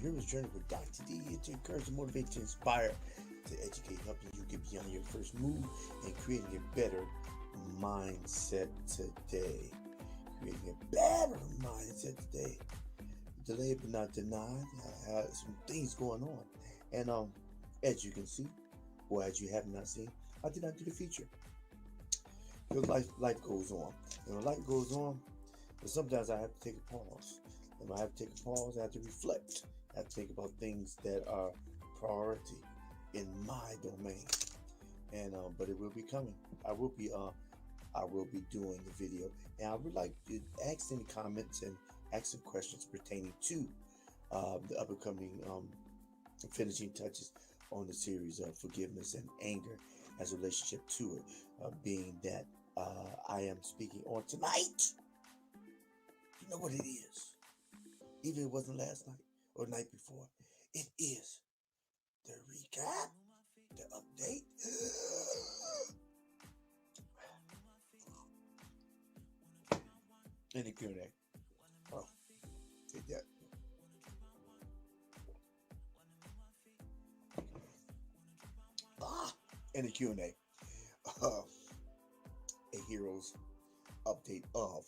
hero's journey with Dr. D here to encourage, to motivate, to inspire, to educate, helping you get beyond your first move and creating a better mindset today. Creating a better mindset today. Delayed but not denied. I had some things going on. And as you can see, or as you have not seen, I did not do the feature. Because life goes on. And when life goes on, but sometimes I have to take a pause. And when I have to take a pause, I have to reflect. I have to think about things that are priority in my domain. And but it will be coming. I will be doing the video. And I would like to ask any comments and ask some questions pertaining to the upcoming finishing touches on the series of forgiveness and anger as a relationship to it, being that I am speaking on tonight. You know what it is. Even if it wasn't last night or the night before, it is the recap, the update, and the Q&A. Oh, take that. And the Q&A. A hero's update of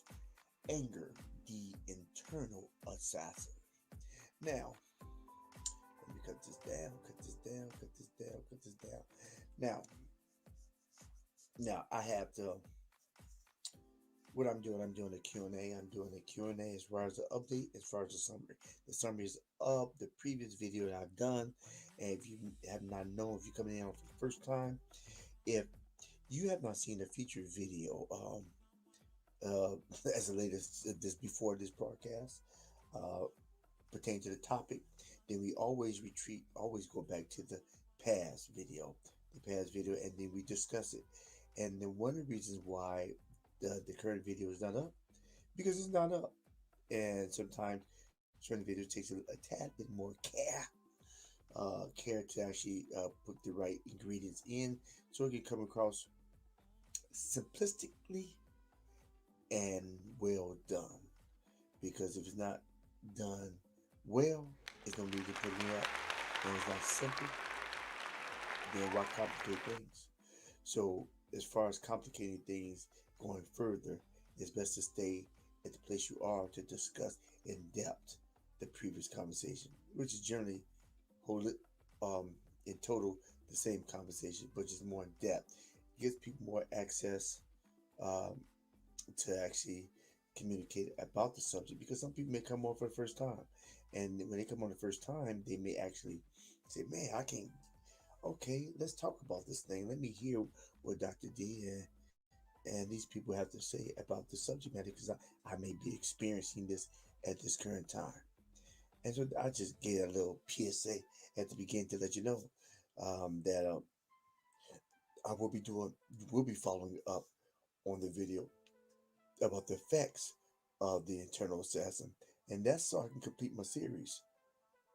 Anger, the Internal Assassin. Now, let me cut this down, cut this down, cut this down, cut this down. Now I have to. What I'm doing a Q&A. I'm doing a Q&A as far as the update, as far as the summary. The summary is of the previous video that I've done. And if you have not known, if you're coming in for the first time, if you have not seen the featured video as the latest this before this broadcast pertaining to the topic, then we always go back to the past video, and then we discuss it. And then one of the reasons why the current video is not up, because it's not up, and sometimes certain videos takes a tad bit more care to actually put the right ingredients in, so it can come across simplistically and well done. Because if it's not done well, it's no need to put it up. And it's not simple, then why complicate things? So as far as complicating things going further, it's best to stay at the place you are to discuss in depth the previous conversation, which is generally hold it in total the same conversation, but just more in depth. It gives people more access to actually communicate about the subject, because some people may come on for the first time, and when they come on the first time, they may actually say, "Man, I can't." Okay, let's talk about this thing. Let me hear what Dr. D and these people have to say about the subject matter, because I may be experiencing this at this current time. And so I just gave a little PSA at the beginning to let you know that I will be following up on the video about the effects of the internal assassin, and that's so I can complete my series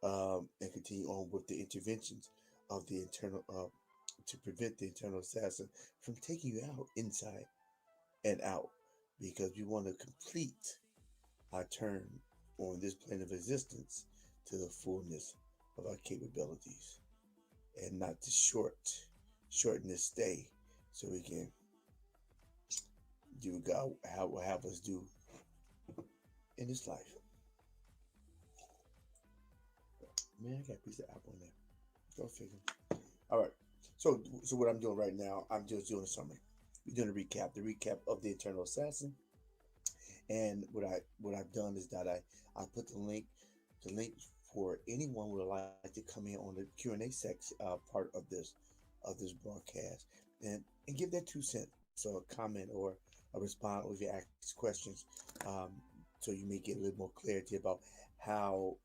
and continue on with the interventions of the internal to prevent the internal assassin from taking you out inside and out, because we want to complete our turn on this plane of existence to the fullness of our capabilities, and not to shorten this stay, so we can do God will have us do in this life. Man, I got a piece of apple in there. Go figure. All right. So what I'm doing right now, I'm just doing a summary. We're doing the recap of the internal assassin. And what I've done is that I put the link for anyone who would like to come in on the Q&A section part of this broadcast and give their 2 cents, so a comment or a response, or if you ask questions, so you may get a little more clarity about how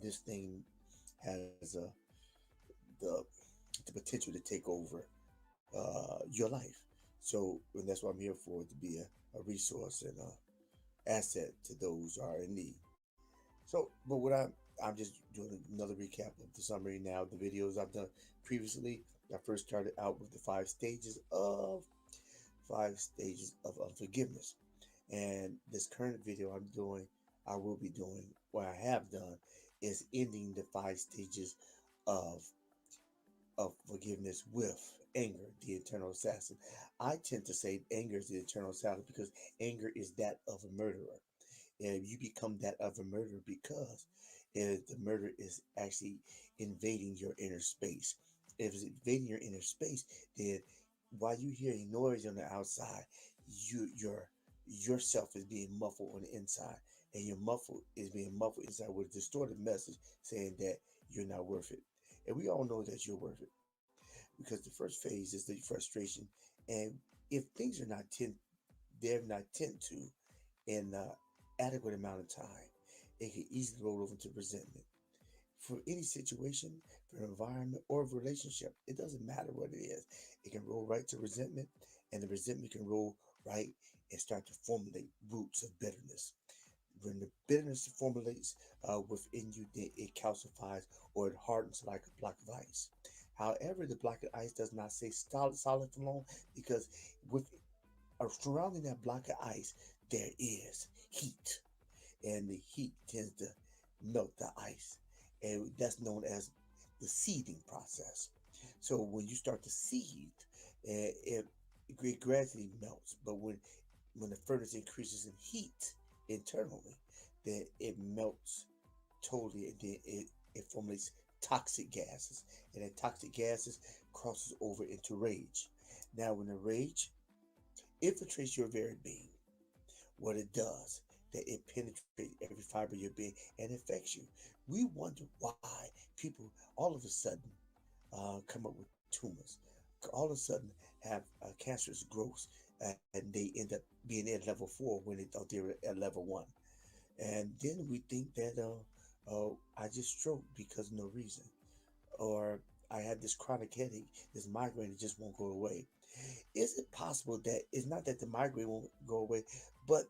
this thing has the potential to take over your life. So, and that's what I'm here for, to be a resource and a asset to those who are in need. So, but what I'm just doing another recap of the summary now, the videos I've done previously. I first started out with the 5 stages of unforgiveness, and this current video I will be doing, what I have done, is ending the 5 stages of of forgiveness with anger, the eternal assassin. I tend to say anger is the eternal assassin because anger is that of a murderer. And you become that of a murderer because the murder is actually invading your inner space. If it's invading your inner space, then while you hearing noise on the outside, your yourself is being muffled on the inside, and your muffled is being muffled inside with a distorted message saying that you're not worth it. And we all know that you're worth it because the first phase is the frustration, and if things are not they're not tend to in adequate amount of time, it can easily roll over into resentment. For any situation, for an environment, or a relationship, it doesn't matter what it is. It can roll right to resentment, and the resentment can roll right and start to formulate roots of bitterness. When the bitterness formulates within you, then it calcifies or it hardens like a block of ice. However, the block of ice does not stay solid for long because with surrounding that block of ice, there is heat, and the heat tends to melt the ice, and that's known as the seething process. So when you start to seethe, it gradually melts. But when the furnace increases in heat internally, then it melts totally, and then it formulates toxic gases, and then toxic gases crosses over into rage. Now, when the rage infiltrates your very being, what it does, that it penetrates every fiber of your being and affects you. We wonder why people all of a sudden come up with tumors, all of a sudden have cancerous growths, and they end up being at level 4 when they thought they were at level 1. And then we think that I just stroked because of no reason, or I had this chronic headache, this migraine that just won't go away. Is it possible that it's not that the migraine won't go away, but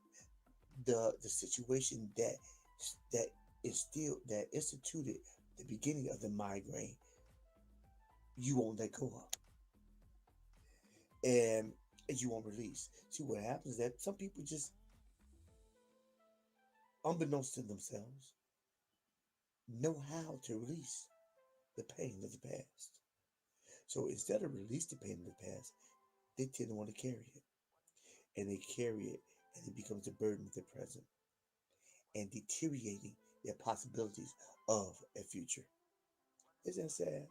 the situation that is still that instituted the beginning of the migraine, you won't let go of, and you won't release. See, what happens is that some people just, unbeknownst to themselves, know how to release the pain of the past. So instead of release the pain of the past, they tend to want to carry it, and they carry it, and it becomes a burden of the present and deteriorating their possibilities of a future. Isn't that sad?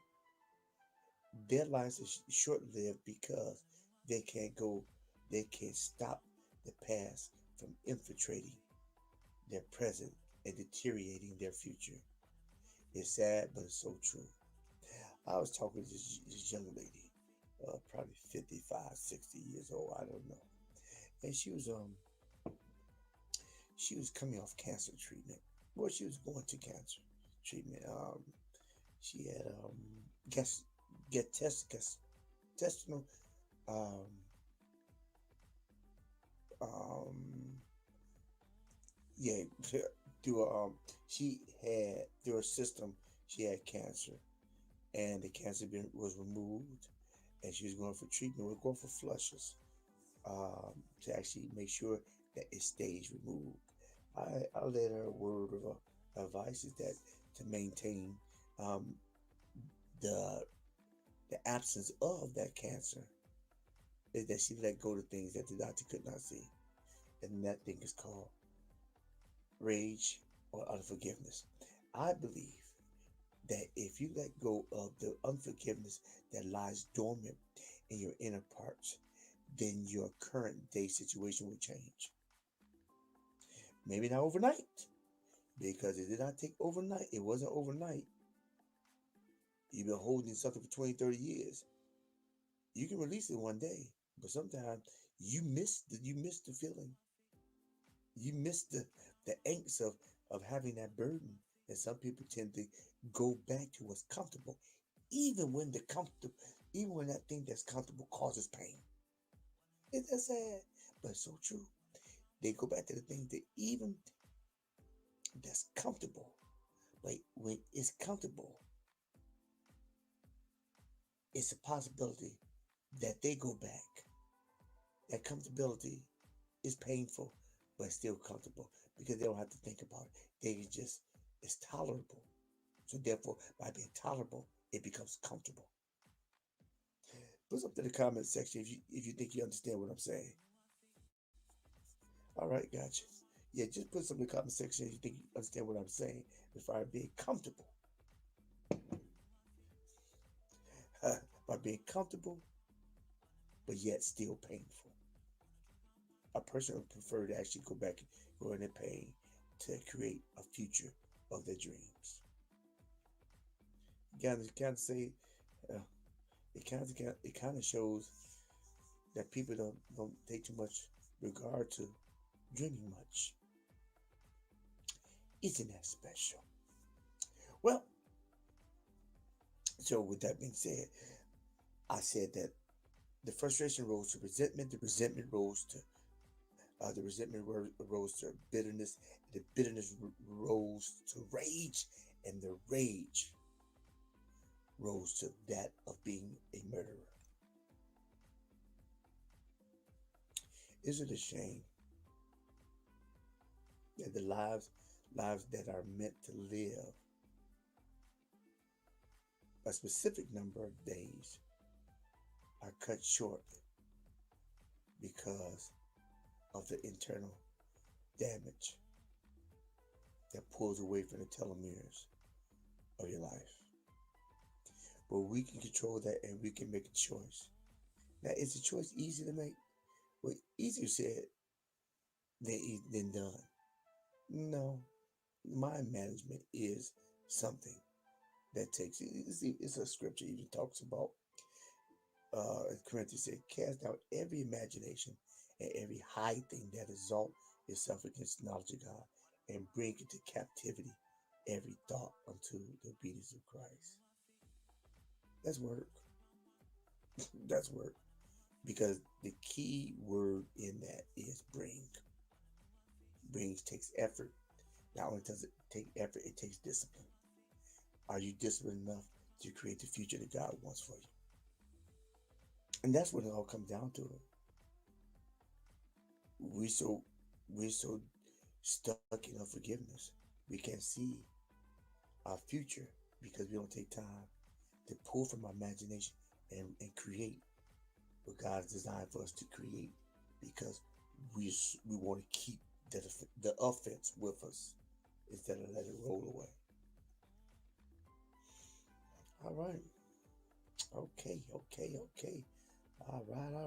Their lives are short-lived because they can't go, they can't stop the past from infiltrating their present and deteriorating their future. It's sad, but it's so true. I was talking to this young lady, probably 55, 60 years old, I don't know. And she was coming off cancer treatment. Well, she was going to cancer treatment. She had gas, get test, intestinal, um, um, yeah, through she had through her system, she had cancer, and the cancer was removed, and she was going for treatment. We're going for flushes, to actually make sure that it stays removed. I let her a word of advice is that to maintain um, the the absence of that cancer is that she let go of things that the doctor could not see, and that thing is called rage or unforgiveness. I believe that if you let go of the unforgiveness that lies dormant in your inner parts, then your current day situation will change. Maybe not overnight, because it did not take overnight. It wasn't overnight. You've been holding something for 20, 30 years. You can release it one day, but sometimes you miss the feeling. You miss the angst of having that burden. And some people tend to go back to what's comfortable, even when the comfortable, even when that thing that's comfortable causes pain. Isn't that sad? But it's so true. They go back to the thing that even that's comfortable. But when it's comfortable, it's a possibility that they go back. That comfortability is painful, but still comfortable because they don't have to think about it. They can just, it's tolerable. So therefore, by being tolerable, it becomes comfortable. Put something in the comment section if you think you understand what I'm saying. All right, gotcha. Yeah, just put something in the comment section if you think you understand what I'm saying as far as being comfortable. By being comfortable, but yet still painful. A person would prefer to actually go back and go into pain to create a future of their dreams. Kind of say, uh, it kind of shows that people don't take too much regard to dreaming much. Isn't that special? Well, so with that being said, I said that the frustration rose to resentment, the resentment rose to rose to bitterness, the bitterness rose to rage, and the rage rose to that of being a murderer. Is it a shame that the lives that are meant to live a specific number of days are cut short because of the internal damage that pulls away from the telomeres of your life? But we can control that and we can make a choice. Now, is the choice easy to make? Well, easier said than done. No, mind management is something that takes. It's a scripture even talks about. Corinthians said, "Cast out every imagination and every high thing that exalt itself against the knowledge of God, and bring into captivity every thought unto the obedience of Christ." That's work. That's work. Because the key word in that is bring. Brings takes effort. Not only does it take effort, it takes discipline. Are you disciplined enough to create the future that God wants for you? And that's what it all comes down to. We so we're so stuck in unforgiveness. We can't see our future because we don't take time to pull from our imagination and create what God's designed for us to create because we want to keep the offense with us instead of let it roll away. All right. Okay. All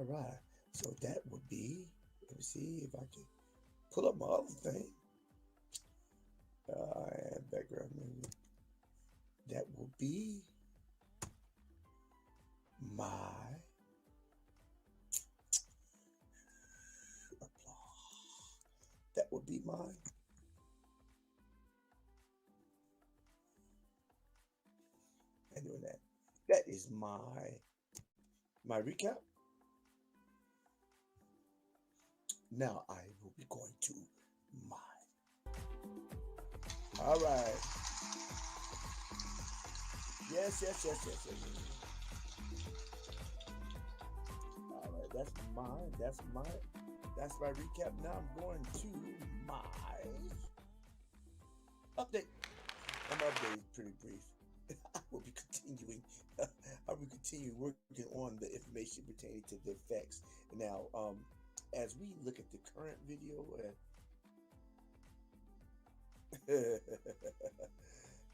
right. So that would be, let me see if I can pull up my other thing. And background music. That will be my applause. That would be mine. And doing that. That is my recap. Now I will be going to my. All right. Yes. All right, that's my recap. Now I'm going to my update. And my update is pretty brief. I will be continuing. I will continue working on the information pertaining to the effects. Now, as we look at the current video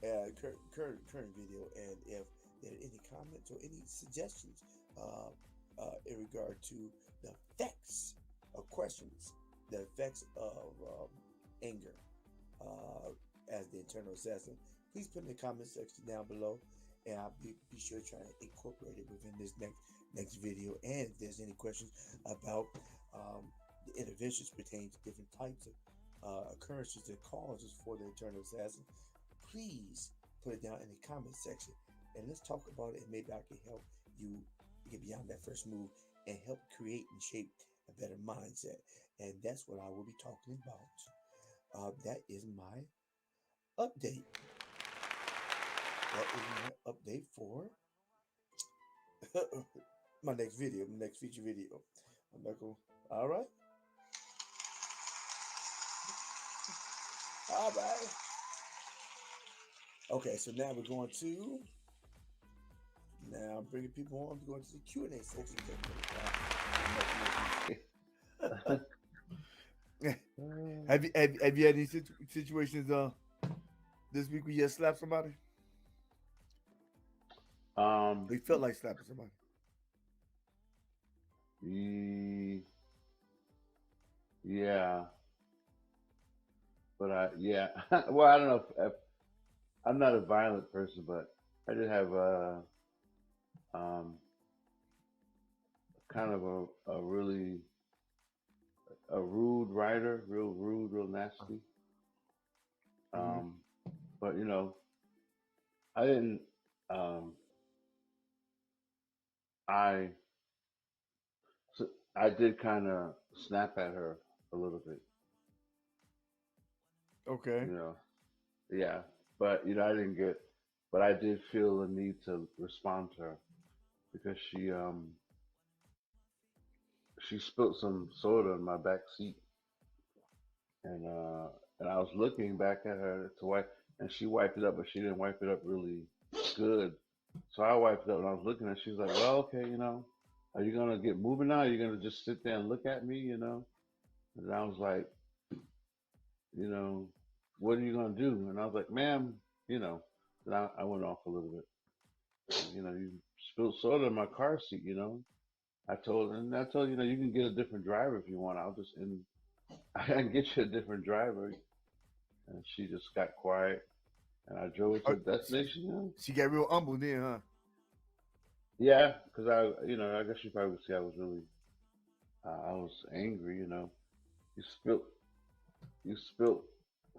and current video, and if there are any comments or any suggestions in regard to the effects of questions, the effects of anger as the internal assassin, please put in the comment section down below, and I'll be sure to try to incorporate it within this next video. And if there's any questions about the interventions pertaining to different types of occurrences and causes for the internal assassin, please put it down in the comment section and let's talk about it, and maybe I can help you get beyond that first move and help create and shape a better mindset. And that's what I will be talking about. That is my update. That is my update for my next video, my next feature video. I'm not going. All right. All right. Okay, so now we're going to now bringing people on. We're going to the Q and A section. Have you had any situations this week where you slapped somebody? um, Or you felt like slapping somebody? ye- yeah, but yeah. Well, I don't know if I'm not a violent person, but I did have um, kind of a really a rude writer, real rude, real nasty. Mm-hmm. Um, but I didn't. Um, I so I did kind of snap at her a little bit, Okay. you know. Yeah, but I didn't get. But I did feel the need to respond to her because she spilled some soda in my back seat, and uh and I was looking back at her to wipe, and she wiped it up, but she didn't wipe it up really good. So I wiped it up, and I was looking at. She was like, "Well, okay, are you gonna get moving now? Are you gonna just sit there and look at me, And I was like, you know, what are you gonna do? And I was like, ma'am, you know. And I went off a little bit. You spilled soda in my car seat. I told you can get a different driver if you want. And I can get you a different driver. And she just got quiet, and I drove her to Uh, the destination. she got real humble then, huh? Yeah, because I guess you probably would see I was angry. You spilled, you spilled.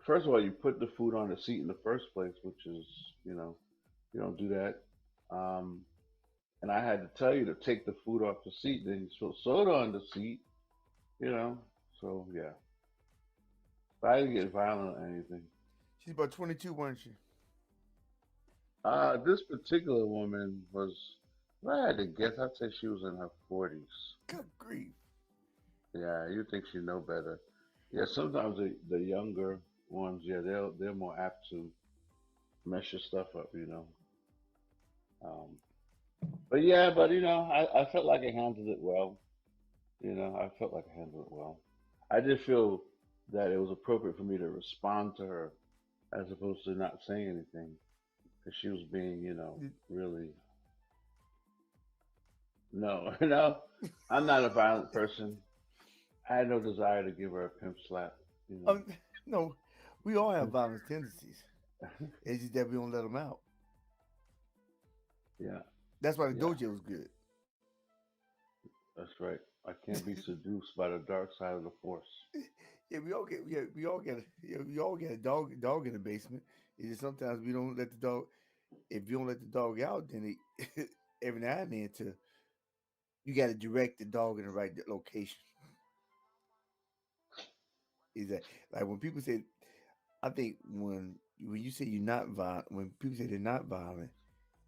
First of all, you put the food on the seat in the first place, which is, you know, you don't do that. Um, and I had to tell you to take the food off the seat. Then you spill soda on the seat, you know. So yeah, but I didn't get violent or anything. She's about 22, wasn't she? This particular woman was, if I had to guess, I'd say she was in her 40s. Good grief. Yeah, you think she know better. Yeah, sometimes the younger ones, yeah, they're more apt to mess your stuff up, Um, but yeah, but I felt like I handled it well. I felt like I handled it well. I did feel that it was appropriate for me to respond to her as opposed to not saying anything because she was being, really no, I'm not a violent person. I had no desire to give her a pimp slap, you know. Um, no, we all have violent tendencies. It's just that we don't let them out. Yeah, That's why the yeah, dojo was good. that's right. I can't be seduced by the dark side of the force. We all get a dog in the basement. It's just sometimes we don't let the dog. If you don't let the dog out, then every now and then you got to direct the dog in the right location. Is that like when people say? I think when you say you're not violent, when people say they're not violent,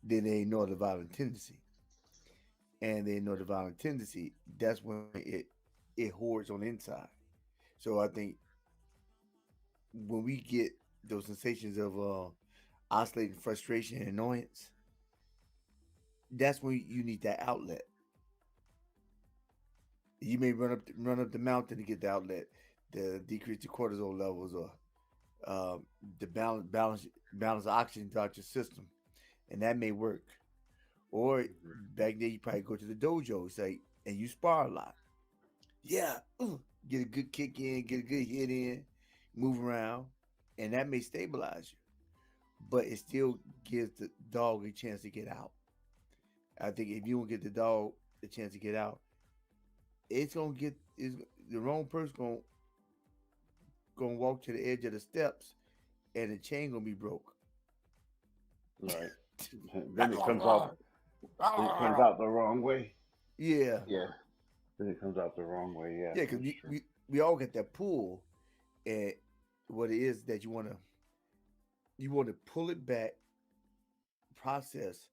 then they ignore the violent tendency, and they ignore the violent tendency. That's when it hoards on the inside. So I think when we get those sensations of oscillating frustration and annoyance, that's when you need that outlet. You may run up the mountain to get the outlet, to decrease the cortisol levels, or the balance oxygen throughout your system, and that may work. Or Hmm. back then, you probably go to the dojo, say, and you spar a lot. Yeah, get a good kick in, get a good hit in, move around, and that may stabilize you. But it still gives the dog a chance to get out. I think if you don't get the dog a chance to get out, it's gonna get is the wrong person gonna walk to the edge of the steps and the chain gonna be broke. Right. Then it comes out. Then it comes out the wrong way. Yeah, Yeah. Then it comes out the wrong way. Yeah, yeah, because that's we, true. we we all get that pull, and what it is that you want to pull it back, process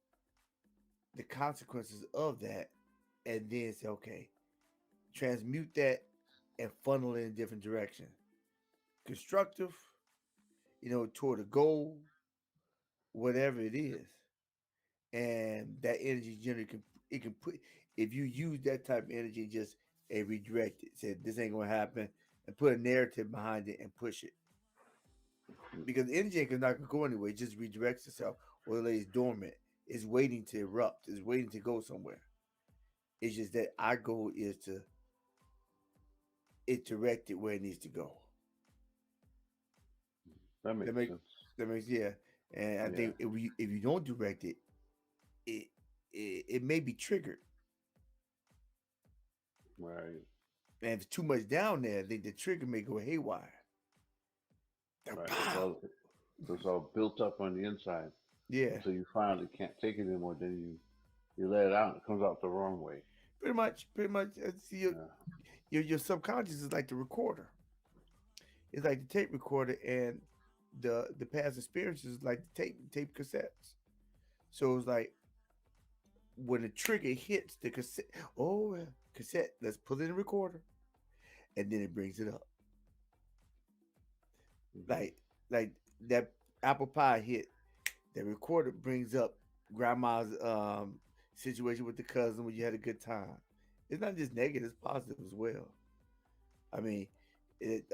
the consequences of that, and then say, okay, transmute that and funnel it in a different direction. Constructive, toward a goal, whatever it is, and that energy generally can it can put if you use that type of energy just and redirect it, say this ain't gonna happen, and put a narrative behind it and push it because the energy is not gonna go anywhere. It just redirects itself or it lays dormant. It's waiting to erupt. It's waiting to go somewhere. It's just that our goal is to it direct it where it needs to go. That That makes make sense. that makes yeah. And I Yeah. think if you don't direct it, it it may be triggered. Right. And if it's too much down there, then the trigger may go haywire. The Right. pow. So it's all built up on the inside Yeah, until you finally can't take it anymore. Then you let it out and it comes out the wrong way. pretty much. Pretty much. See, Yeah. your subconscious is like the recorder. It's like the tape recorder, and the past experiences is like the tape cassettes. So it's like when the trigger hits the cassette, oh cassette, let's put it in the recorder, and then it brings it up. Hmm. Like like that apple pie hit, the recorder brings up grandma's situation with the cousin when you had a good time. It's not just negative; it's positive as well. I mean, it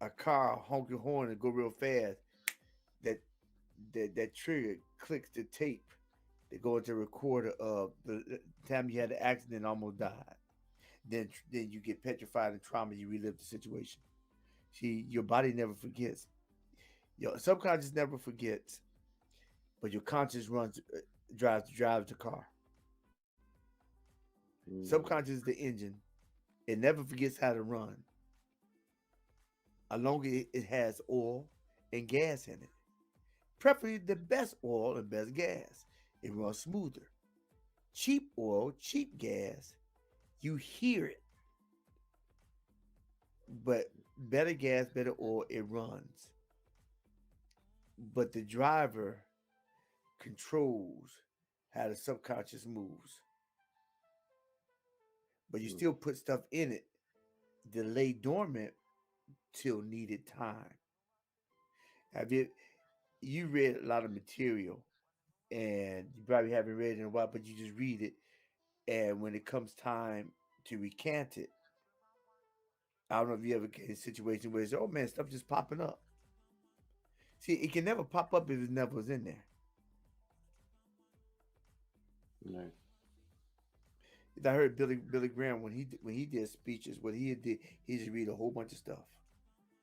a car honk your horn and go real fast. That that trigger clicks the tape to go into a recorder of the time you had the accident and almost died. Then you get petrified and trauma. You relive the situation. See, your body never forgets. Your subconscious never forgets, but your conscious drives the car. Mm. Subconscious is the engine. It never forgets how to run, as long as it has oil and gas in it. Preferably the best oil and best gas. It runs smoother. Cheap oil, cheap gas, you hear it, but better gas, better oil, it runs. But the driver controls how the subconscious moves. But you Mm. still put stuff in it to lay dormant till needed time. Have you read a lot of material and you probably haven't read it in a while, but you just read it, and when it comes time to recant it, I don't know if you ever get in a situation where it's oh man, stuff just popping up. See, it can never pop up if it never was in there. Right. I heard Billy Graham when he did speeches, what he did, he just read a whole bunch of stuff.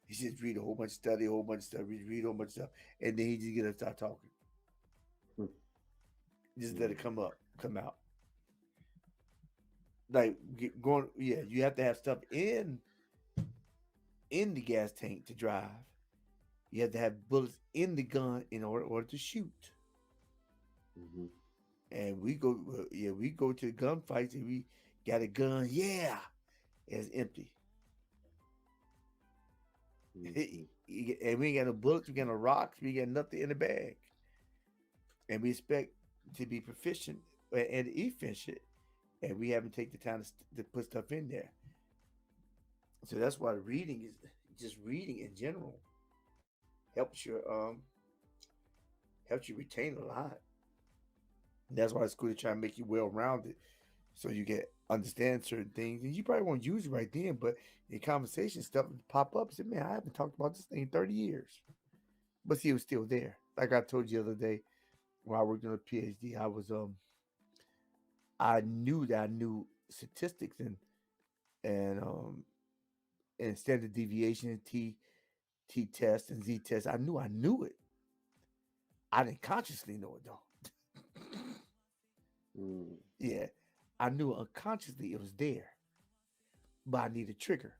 He just read a whole bunch of study, a whole bunch of stuff, read a whole bunch of stuff, and then he just get up and start talking. Just let Mm. it come out. Like going, yeah, you have to have stuff in the gas tank to drive. You have to have bullets in the gun in order to shoot. Mm-hmm. And we go to gunfights and we got a gun, yeah, it's empty. Mm-hmm. And we ain't got no bullets, we got no rocks, we got nothing in the bag. And we expect to be proficient and efficient, and we haven't taken the time to put stuff in there. So that's why reading is just reading in general helps your helps you retain a lot. And that's why it's cool to try and make you well rounded so you can understand certain things. And you probably won't use it right then, but in conversation stuff pop up and say, man, I haven't talked about this thing in 30 years. But see, it was still there. Like I told you the other day when I worked on a PhD, I knew that I knew statistics and and standard deviation, T test and Z test. I knew it. I didn't consciously know it though. Mm. Yeah, I knew unconsciously it was there, but I needed a trigger.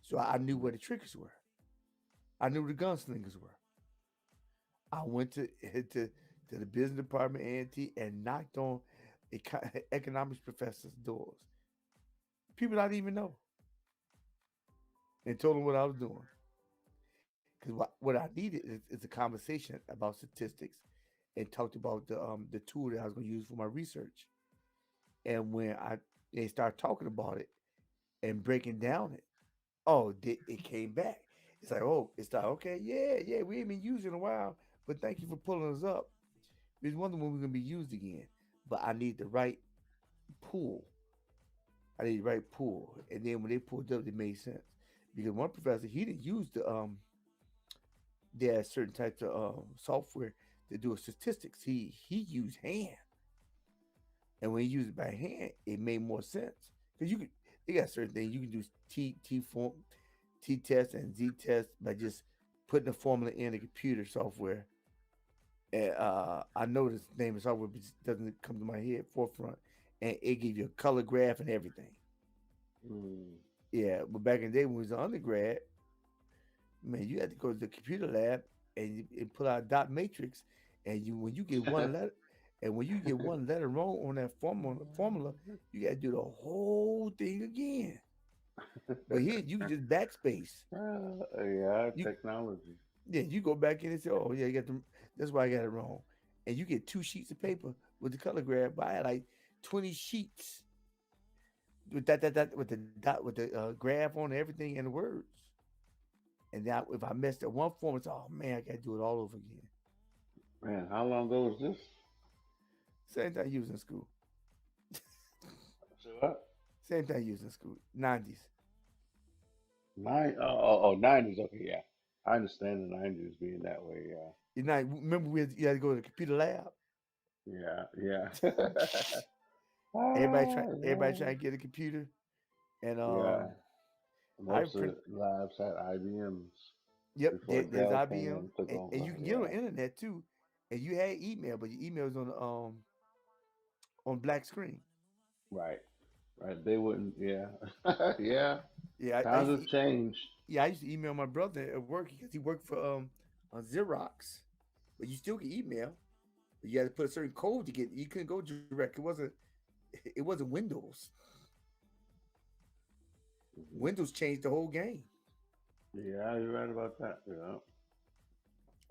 So I knew where the triggers were. I knew where the gunslingers were. I went to the business department A&T and knocked on economics professors' doors. People I didn't even know, and told them what I was doing. Because what I needed is a conversation about statistics, and talked about the tool that I was going to use for my research. And when they started talking about it and breaking down it, oh, it came back. It's like, oh, it's like, okay, yeah, we ain't been using it in a while, but thank you for pulling us up. There's wondering when we're gonna be used again. But I need the right pool. I need the right pool. And then when they pulled up, it made sense. Because one professor, he didn't use there are certain types of software to do statistics. He used hand, and when you use it by hand, it made more sense. Because you could, they got certain things you can do T form, T test and Z test by just putting the formula in the computer software. And I know this name of software, but it doesn't come to my head forefront. And it gives you a color graph and everything. Mm. Yeah, but back in the day when we was an undergrad, man, you had to go to the computer lab and pull out a dot matrix, and you when you get one letter, and when you get one letter wrong on that formula, you got to do the whole thing again. But here you can just backspace. Yeah, You technology. yeah, you go back in and say, oh yeah, you got the that's why I got it wrong, and you get two sheets of paper with the color graph. But I had like 20 sheets with that with the dot with the graph on everything and the words. And now if I messed up one form, it's oh man, I got to do it all over again. Man, how long ago was this? Same thing used in school. So what? Same thing used in school. 90s. Nine? Oh, 90s. Okay, yeah. I understand the 90s being that way. Yeah, You know, remember you had to go to the computer lab. yeah, yeah. Everybody Yeah, trying to get a computer, and yeah. I Most of print. the labs had IBMs Yep, before there's Dell came in IBM, and took and over. you can get on the Yeah, internet too. And you had email, but your email was on black screen. right, right. They wouldn't. Yeah, yeah. Yeah, I Times used have to. changed. Yeah, I used to email my brother at work because he worked for Xerox, but you still get email. But you had to put a certain code to get. You couldn't go direct. It wasn't Windows. Hmm. Windows changed the whole game. Yeah, you're right about that. Yeah.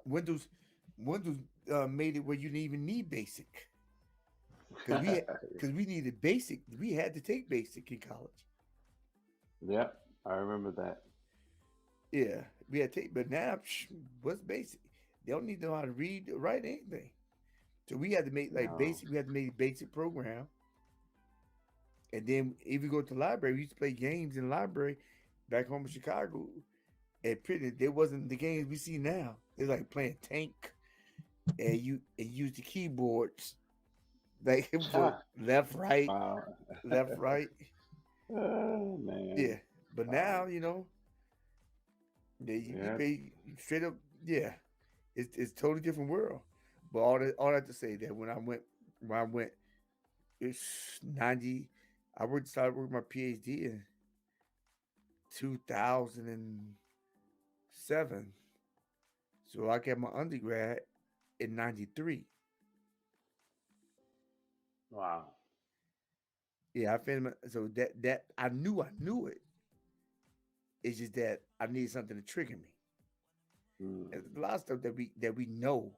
Windows Windows made it where you didn't even need basic because we needed basic. We had to take basic in college. Yep, I remember that. Yeah, we had to take. But now, what's basic? They don't need to know how to read or write anything. So we had to make like No. basic. We had to make a basic program, and then if you go to the library, we used to play games in the library back home in Chicago. And pretty, there wasn't the games we see now. It's like playing tank, and you use the keyboards like for Wow. left, right. Oh man. Yeah, but Wow. now you Yeah. pay straight up. Yeah, it's totally different world. But all that to say that when I went, it's 90. I started working my PhD in 2007. So I got my undergrad in 93. Wow. Yeah, I finished so that I knew it. It's just that I needed something to trigger me. And Mm. a lot of stuff that we know,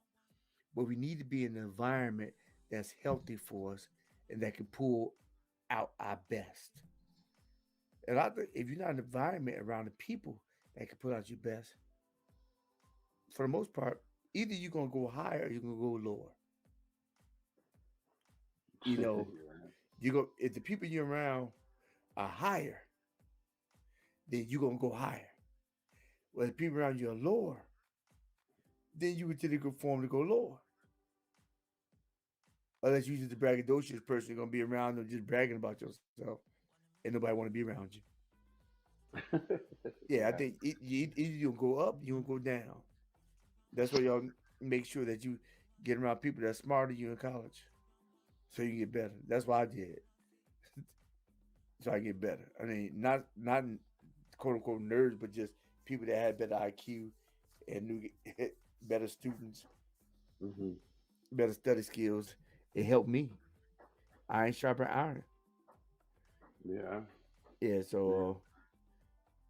but we need to be in an environment that's healthy for us and that can pull out our best. And I think if you're not in an environment around the people that can put out your best, for the most part, either you're gonna go higher or you're gonna go lower. You know, Yeah. you go if the people you're around are higher, then you're gonna go higher. Well, if the people around you are lower, then you would typically form to go lower. Unless you're just a braggadocious person, you're gonna be around them just bragging about yourself, and nobody want to be around you. Yeah, I Yeah. think either you'll go up, you'll go down. That's why y'all make sure that you get around people that are smarter than you in college, so you can get better. That's what I did, so I get better. I mean, not quote unquote nerds, but just people that had better IQ and knew better students, Hmm. better study skills. It helped me. Iron sharper iron. Yeah. Yeah, Yeah. so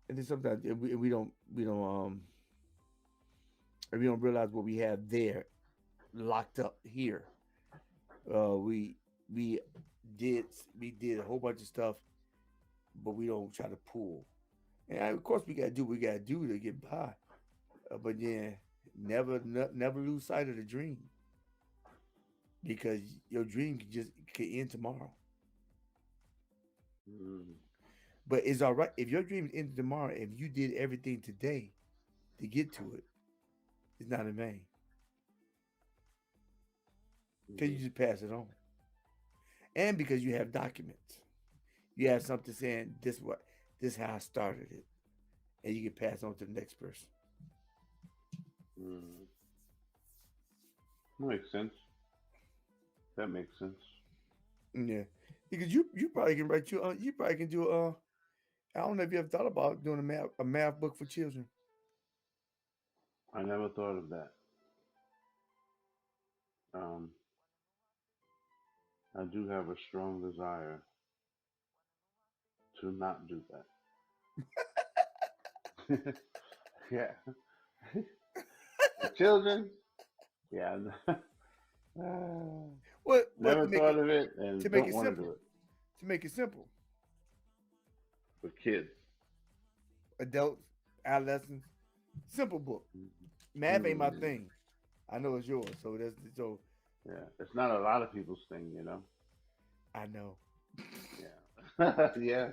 and then sometimes we don't realize what we have there locked up here. We we did we did a whole bunch of stuff, but we don't try to pull. And of course, we gotta do what we gotta do to get by. But yeah, Never lose sight of the dream because your dream could end tomorrow. Mm, But it's all right if your dream ends tomorrow. If you did everything today to get to it, it's not in vain because you mm, just pass it on, and because you have documents. You have something saying this how I started it, and you can pass on to the next person. mm. Makes sense. That makes sense. Yeah, because you probably can write you probably can do I don't know if you ever thought about doing a math book for children. I never thought of that. Um, I do have a strong desire to not do that. Yeah. For children, yeah. What Never thought of it to and make don't it want to do simple it to make it simple. for kids. Adults, adolescents, simple book. Math ain't my Mm, thing. I know it's yours, so so yeah, it's not a lot of people's thing, you know. I know. Yeah, yeah.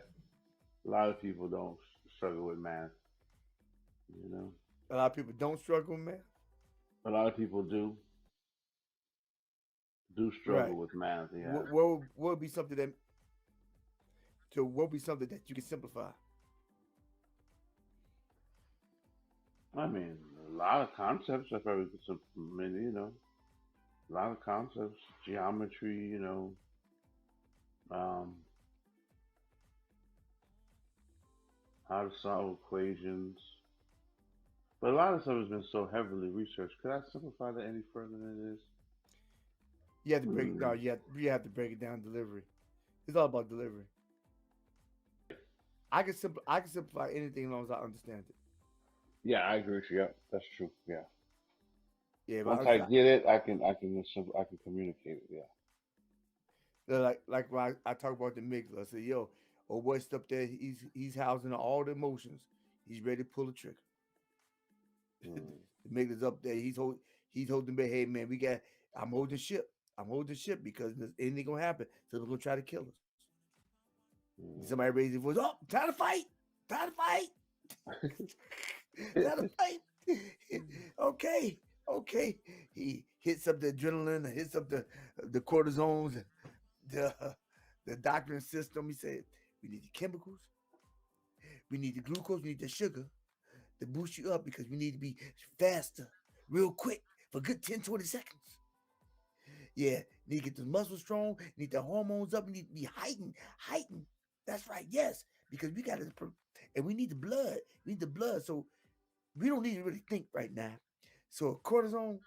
A lot of people don't struggle with math, you know. A lot of people don't struggle with math. A lot of people do Right. struggle with math. Yeah, What would be something that what would be something that you can simplify? I mean, a lot of concepts. I probably could. I mean, a lot of concepts, geometry. Um, how to solve equations. But a lot of stuff has been so heavily researched. Could I simplify that any further than it is? You have to break no, Hmm. you have to break it down delivery. It's all about delivery. I can simplify anything as long as I understand it. Yeah, I agree with you. Yeah, that's true. Yeah. Yeah, Once but I get it, I can communicate it. Yeah. like when I talk about the amygdala, I say, yo, oh boy's up there, he's housing all the emotions. He's ready to pull the trigger. the Mm, amygdala's up there. He's holding back. Hey man, we got. I'm holding ship. I'm holding ship because anything gonna happen. So they're gonna try to kill us. mm. Somebody raises their voice. Oh, time to fight! Time to fight! Time to fight! Okay, okay. He hits up the adrenaline, hits up the cortisones, the the doctoring system. He said, "We need the chemicals. We need the glucose. We need the sugar to boost you up because we need to be faster, real quick for a good 10, 20 seconds. Yeah, need to get the muscles strong, need the hormones up, need to be heightened. That's right, yes, because we got to, and we need the blood. We need the blood, so we don't need to really think right now. So cortisone,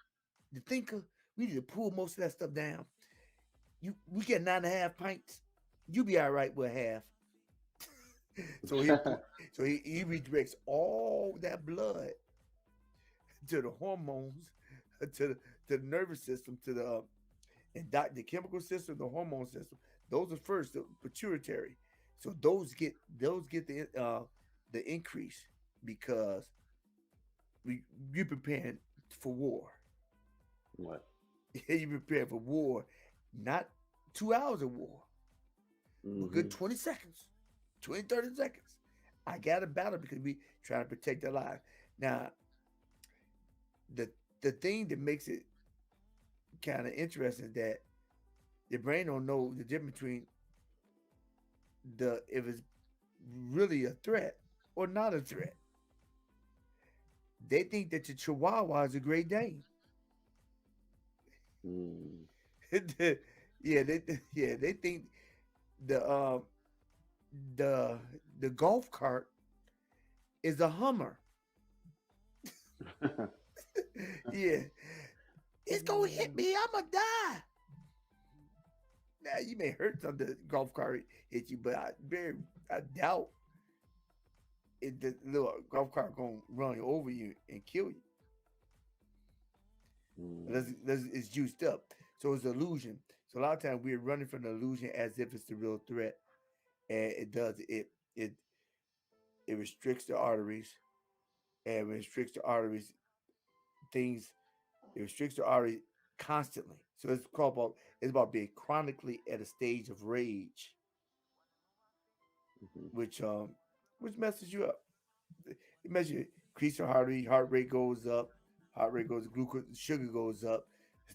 the thinker, we need to pull most of that stuff down. We get 9.5 pints, you be all right with half. So he put, he redirects all that blood to the hormones, to to the nervous system, to the chemical system, the hormone system. Those are first, the pituitary. So those get the increase because you preparing for war. What? You preparing for war, not 2 hours of war, but good Hmm. 20 seconds, 20 30 seconds. I got a battle because we trying to protect their lives. Now, the the thing that makes it kind of interesting is that your brain don't know the difference between the if it's really a threat or not a threat. They think that your Chihuahua is a Great Dane. Mm. Yeah, they think the the the golf cart is a Hummer. Yeah, it's gonna hit me. I'ma die. Now you may hurt some the golf cart hit you, but I doubt the little golf cart gonna run over you and kill you. Mm. It's juiced up, so it's an illusion. So a lot of times we're running from the illusion as if it's the real threat, and it it restricts the arteries and restricts the arteries things. It restricts the artery constantly. So it's about being chronically at a stage of rage, Hmm. which um which messes you up. It messes you. Increase your heart rate goes up, glucose, sugar goes up,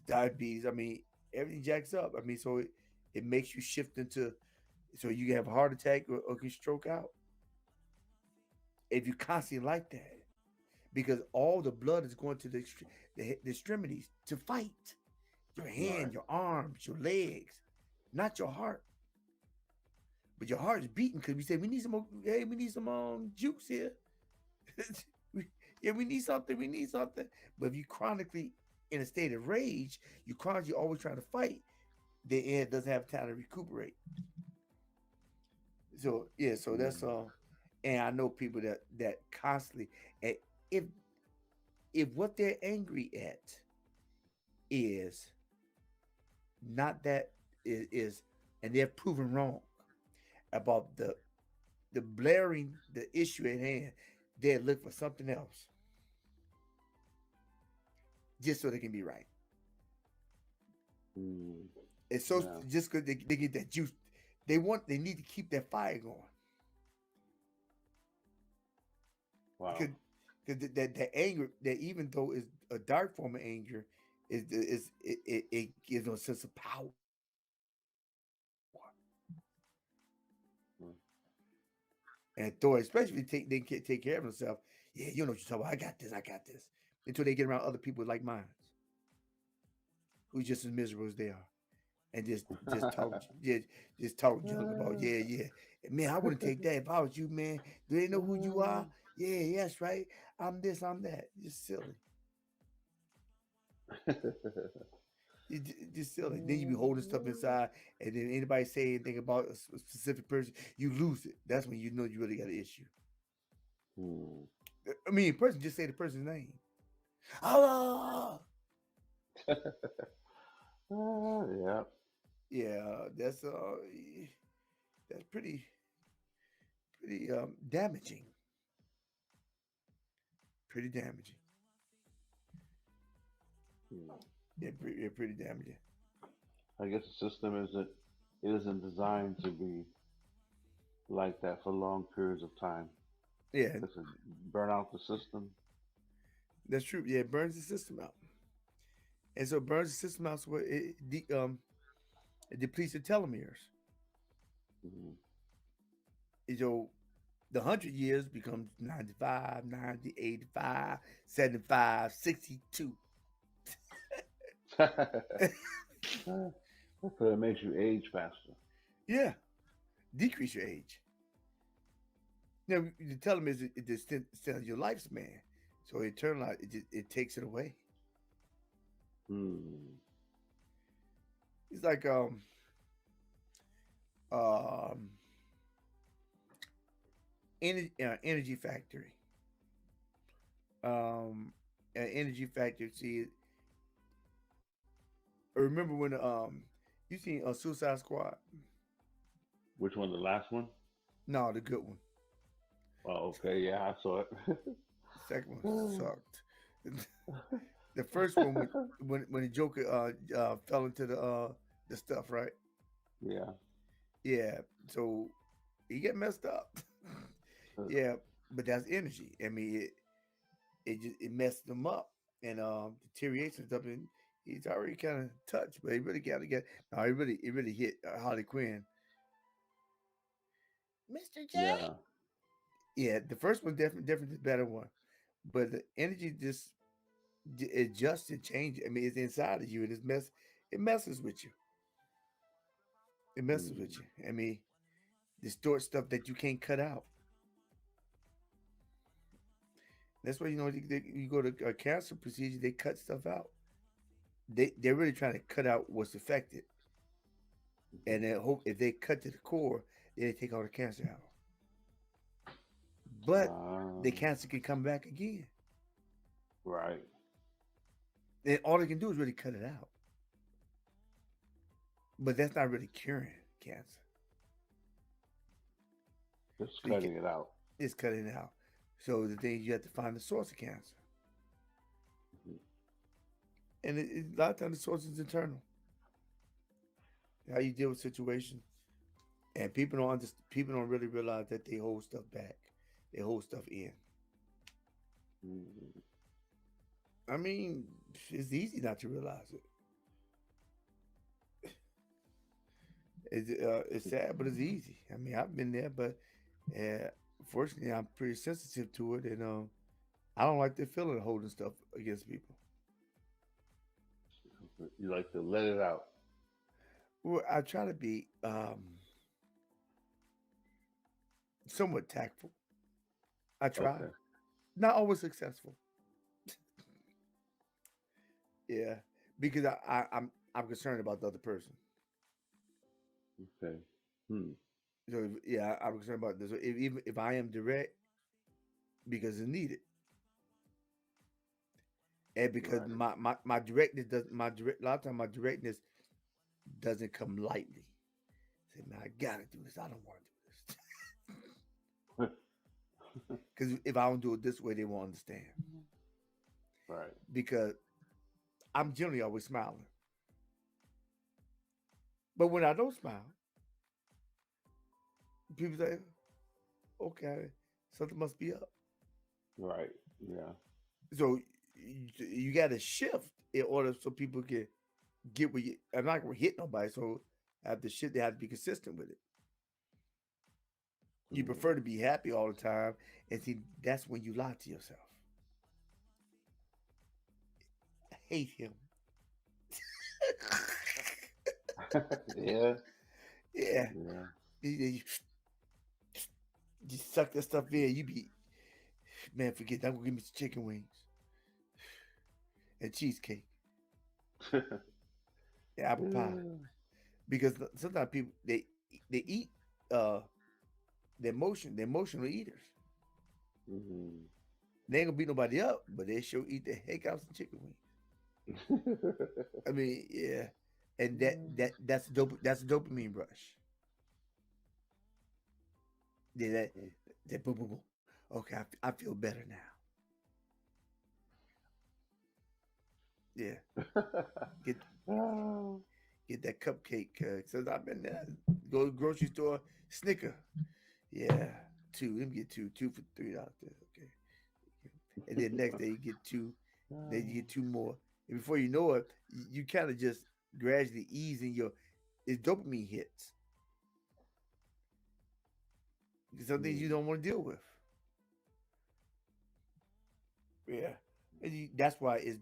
diabetes. I mean, everything jacks up. I mean, so it makes you shift into so you can have a heart attack or can stroke out if you constantly like that because all the blood is going to the extremities to fight your Right. hand, your arms, your legs, not your heart. But your heart is beating because we say we need some more. Hey, we need some juice here. Yeah, we need something. We need something. But if you chronically in a state of rage, you chronically always trying to fight. The end doesn't have time to recuperate. So yeah, so that's Mm. and I know people that constantly and if if what they're angry at is not that is and they're proven wrong about the blaring the issue at hand, they look for something else just so they can be right. Mm. It's so Yeah. just because they get that juice, they need to keep that fire going Wow. because that anger that even though it's a dark form of anger it gives them a sense of power. Mm. And authority, especially if they can't take care of themselves. Yeah, you know what you're talking about. I got this. Until they get around other people like mine, who's just as miserable as they are, and just talk junk about yeah. Man, I wouldn't take that if I was you, man. Do they know who you are? Yeah, yes, right. I'm this, I'm that. Just silly. Just silly. Then you be holding stuff inside, and then anybody say anything about a specific person, you lose it. That's when you know you really got an issue. Hmm. I mean, person just say the person's name. Oh, Yeah. yeah, that's pretty damaging. Pretty damaging. Hmm. Yeah, pretty damaging. I guess the system isn't designed to be like that for long periods of time. Yeah, Does it burn out the system? that's true. Yeah, it burns the system out, and so it burns the system out. So it depletes the telomeres. Hmm. So the 100 years becomes 95, 90, 85, 75, 62. So it makes you age faster. Yeah, decrease your age. Now the telomeres it extends your lifespan, so it turns out it takes it away. Hmm. It's like um energy factory. Um, energy factory. See, remember when you seen a Suicide Squad? Which one? The last one? No, the good one. Oh, okay. Yeah, I saw it. The second one sucked. The first one when the Joker fell into the stuff, right? Yeah. Yeah. So he get messed up. Yeah, but that's energy. I mean, it messed him up and deterioration stuff. And he's already kind of touched, but he really got to get. No, it really hit Harley Quinn. Mr. J. Yeah. Yeah, the first one definitely the better one, but the energy just adjusts and changes. I mean, it's inside of you, and it messes with you. It messes with Hmm. you. I mean, distort stuff that you can't cut out. That's why you go to a cancer procedure, they cut stuff out. They're really trying to cut out what's affected, and then hope if they cut to the core, then they take all the cancer out. But the Um, cancer can come back again, right. and all they can do is really cut it out. But that's not really curing cancer. Just So you can cutting it out. it's cutting it out. So the thing is, you have to find the source of cancer. and a lot of times the source is internal. How you deal with situations, and people don't understand. People don't really realize that they hold stuff back. They hold stuff in. Mm-hmm. I mean, it's easy not to realize it. It's sad, but it's easy. I mean, I've been there, but uh, fortunately, I'm pretty sensitive to it, and I don't like the feeling of holding stuff against people. You like to let it out. Well, I try to be somewhat tactful. I try, Okay. not always successful. Yeah, because I'm concerned about the other person. Okay. Hmm. So yeah, I'm concerned about this. Even if I am direct, because it's needed, and because Right. my directness does a lot of time my directness doesn't come lightly. Say, man, I gotta do this. I don't want to do this because if I don't do it this way, they won't understand. Right. Because I'm generally always smiling, but when I don't smile, people say, okay, something must be up. Right. Yeah. So you got to shift in order so people can get what you. I'm not gonna hit nobody, so I have to shift. They have to be consistent with it. You prefer to Mm. be happy all the time, and see that's when you lie to yourself. I hate him. Yeah. Yeah, Yeah. you suck that stuff in. You be man, forget that. I'm gonna give me some chicken wings and cheesecake and apple pie because sometimes people they eat uh they're emotional eaters. Hmm. They ain't gonna beat nobody up, but they sure eat the heck out of some chicken wings. I mean, yeah, and that's a dopamine rush. Yeah, that boom boom boom. Okay, I feel better now. Yeah, get Oh. get that cupcake. Since I've been there, go to the grocery store, Snicker. Yeah, two. Let me get two for $3. Okay, and then next day you get two. Then you get two more, and before you know it, you kind of just gradually easing your. It's dopamine hits. Some things you Hmm. don't want to deal with. Yeah, and that's why it's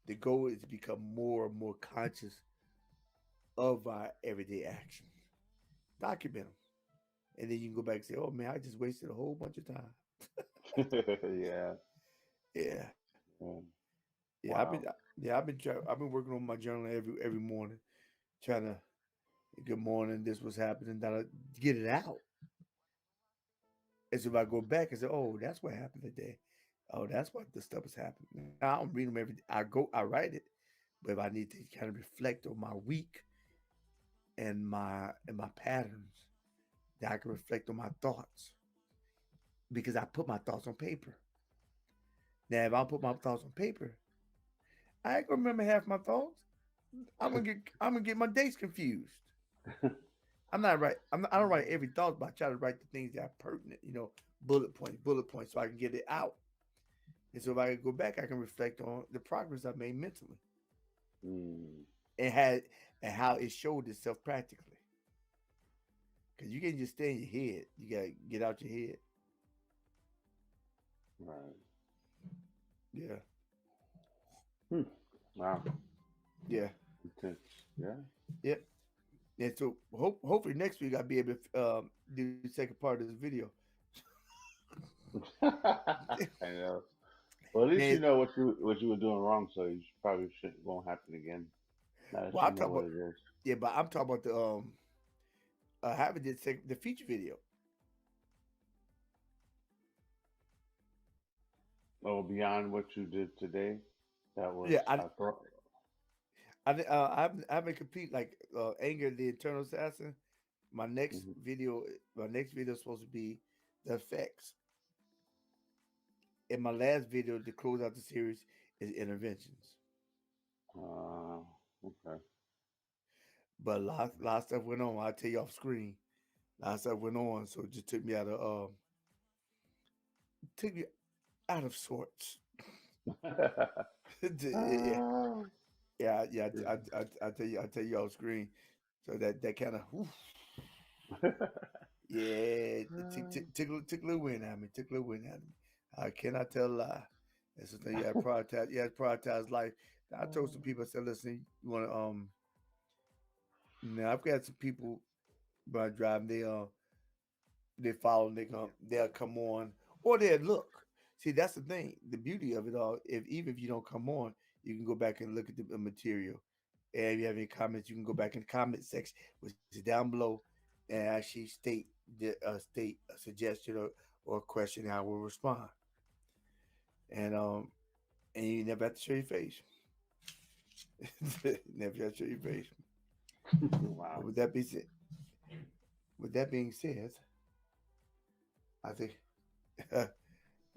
the goal is to become more and more conscious of our everyday actions. Document them, and then you can go back and say, "Oh man, I just wasted a whole bunch of time." Yeah. Yeah, Yeah. yeah. Wow. I've been working on my journal every morning, trying to good morning. This was happening. That I get it out. And so if I go back and say, "Oh, that's what happened today," oh, that's what the stuff is happening. Now I don't read them every. I write it, but if I need to kind of reflect on my week and my patterns, that I can reflect on my thoughts because I put my thoughts on paper. Now, if I don't put my thoughts on paper, I ain't gonna remember half my thoughts. I'm gonna get my dates confused. I'm not right. I don't write every thought, but I try to write the things that are pertinent. Bullet points, so I can get it out. And so if I can go back, I can reflect on the progress I made mentally Mm. and had and how it showed itself practically. Because you can't just stay in your head. You gotta get out your head. Right. Yeah, Hmm. Wow. yeah, Intense. Yeah. yeah. And so hopefully next week I'll be able to do the second part of this video. I know. Well, at least Man, you know what you were doing wrong, so you probably shouldn't won't happen again. Now that well you I'm know talking what about it is. yeah, but I'm talking about having the feature video. Oh, beyond what you did today, that was Yeah, I thought. I haven't complete like anger the internal assassin. My next Hmm. video, my next video is supposed to be the effects. And my last video to close out the series is interventions. Uh, okay. But lot of stuff went on. I'll tell you off screen. A lot of stuff went on, so it just took me out of sorts. Yeah, Oh, yeah. yeah. I tell you off screen. So that kind of, yeah, took a little wind out of me. Took a little wind out of me. I cannot tell a lie. That's the thing. You have to prioritize. You have to prioritize life. I told some people. I said, listen, you want to now I've got some people when I drive. They follow. They'll come on or they'll look. See, that's the thing. The beauty of it all. If even if you don't come on, you can go back and look at the material. And if you have any comments, you can go back in the comment section, which is down below, and actually state a suggestion or a question. And I will respond. And you never have to show your face. Never have to show your face. Wow. But with that being said, I think,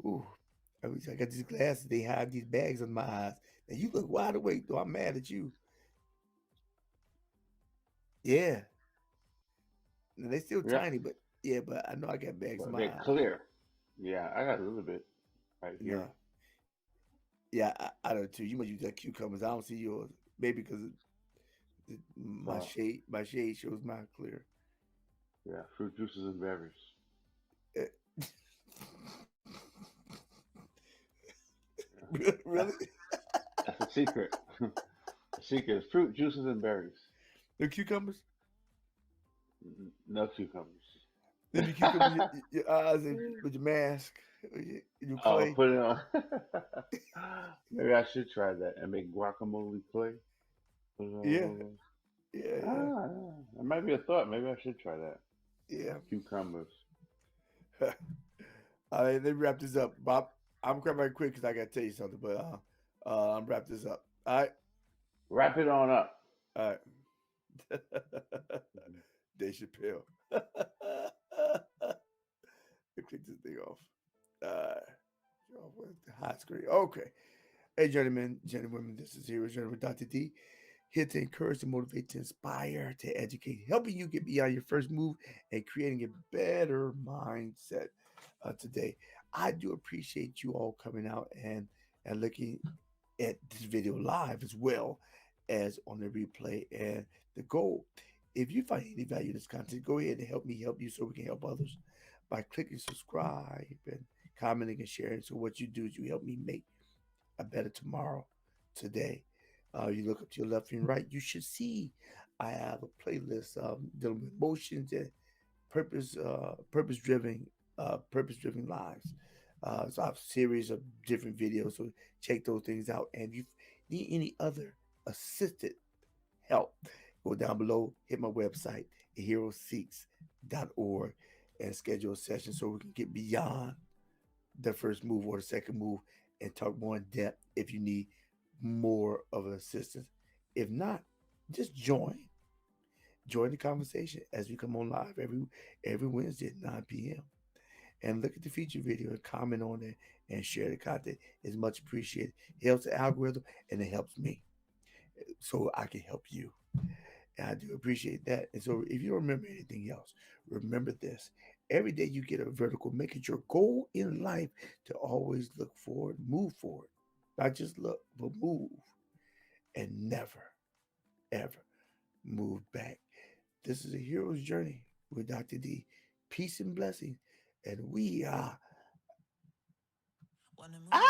ooh, I got these glasses. They hide these bags on my eyes. Now you look wide awake, though. I'm mad at you. Yeah, now, they still Yeah, tiny, but yeah, but I know I got bags in but my they're eyes. clear. Yeah, I got a little bit right here. No, yeah, I don't too. You must use that cucumbers. I don't see yours. Maybe because my Uh, shade shows mine clear. yeah, fruit juices and berries. Eh, Yeah. really? That's that's a secret. The secret is fruit juices and berries. The cucumbers? No cucumbers. Then the cucumbers, your eyes with your mask, your Oh, clay. put it on. Maybe I should try that and make guacamole clay. Put it all Yeah, over. yeah, Ah, that might be a thought. Maybe I should try that. yeah. Cucumbers. All right, let me wrap this up, Bob. I'm coming right quick because I got to tell you something, but I'm wrap this up. All right, Wrap it on up. all right. Dave Chappelle. Click this thing off. Uh, off with the hot screen. Okay. Hey, gentlemen, this is Heroes Journey with Dr. D. Here to encourage, to motivate, to inspire, to educate, helping you get beyond your first move and creating a better mindset today. I do appreciate you all coming out and looking at this video live as well as on the replay. And the goal, if you find any value in this content, go ahead and help me help you so we can help others by clicking subscribe and commenting and sharing. So what you do is you help me make a better tomorrow today. You look up to your left and right, you should see I have a playlist dealing with emotions and purpose driven lives. So I have a series of different videos, so check those things out. And if you need any other assisted help, go down below, hit my website, heroseeks.org, and schedule a session so we can get beyond the first move or the second move and talk more in depth if you need more of an assistance. If not, just join the conversation as we come on live every Wednesday at 9 p.m. and look at the feature video and comment on it and share the content. It's much appreciated. It helps the algorithm and it helps me so I can help you. And I do appreciate that. And so if you don't remember anything else, remember this. Every day you get a vertical, make it your goal in life to always look forward, move forward. Not just look, but move and never, ever move back. This is a hero's journey with Dr. D. Peace and blessings. And we are out.